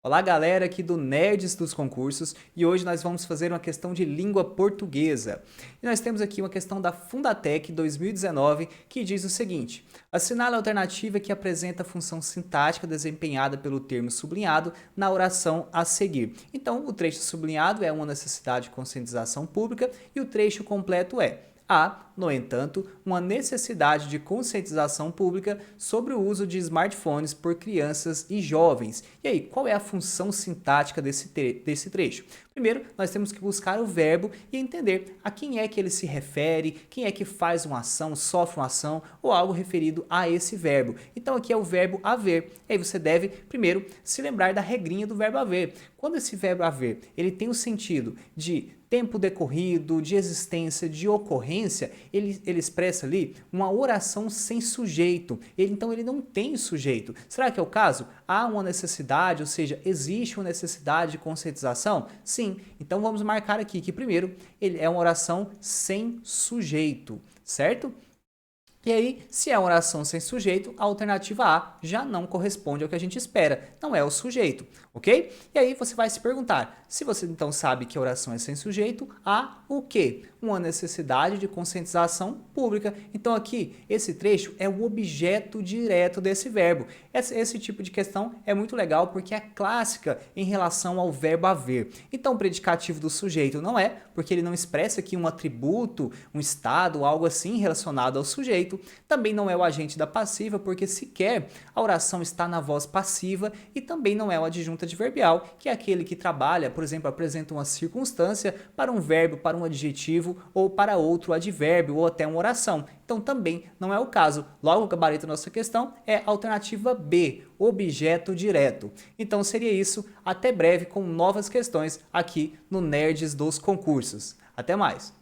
Olá galera aqui do Nerds dos Concursos e hoje nós vamos fazer uma questão de língua portuguesa. E nós temos aqui uma questão da Fundatec 2019 que diz o seguinte: assinale a alternativa que apresenta a função sintática desempenhada pelo termo sublinhado na oração a seguir. Então o trecho sublinhado é uma necessidade de conscientização pública e o trecho completo é: há, no entanto, uma necessidade de conscientização pública sobre o uso de smartphones por crianças e jovens. E aí, qual é a função sintática desse trecho? Primeiro, nós temos que buscar o verbo e entender a quem é que ele se refere, quem é que faz uma ação, sofre uma ação ou algo referido a esse verbo. Então aqui é o verbo haver. E aí você deve, primeiro, se lembrar da regrinha do verbo haver. Quando esse verbo haver, ele tem o sentido de tempo decorrido, de existência, de ocorrência, ele expressa ali uma oração sem sujeito. Então ele não tem sujeito. Será que é o caso? Há uma necessidade, ou seja, existe uma necessidade de conscientização? Sim. Então vamos marcar aqui que primeiro ele é uma oração sem sujeito, certo? E aí, se é uma oração sem sujeito, a alternativa A já não corresponde ao que a gente espera, não é o sujeito, ok? E aí você vai se perguntar, se você então sabe que a oração é sem sujeito, há o quê? Uma necessidade de conscientização pública. Então aqui, esse trecho é o objeto direto desse verbo. Esse tipo de questão é muito legal porque é clássica em relação ao verbo haver. Então o predicativo do sujeito não é, porque ele não expressa aqui um atributo, um estado, algo assim relacionado ao sujeito. Também não é o agente da passiva, porque sequer a oração está na voz passiva, e também não é o adjunto adverbial, que é aquele que trabalha, por exemplo, apresenta uma circunstância para um verbo, para um adjetivo ou para outro advérbio ou até uma oração. Então também não é o caso. Logo, o gabarito da nossa questão é a alternativa B, objeto direto. Então seria isso. Até breve com novas questões aqui no Nerds dos Concursos. Até mais!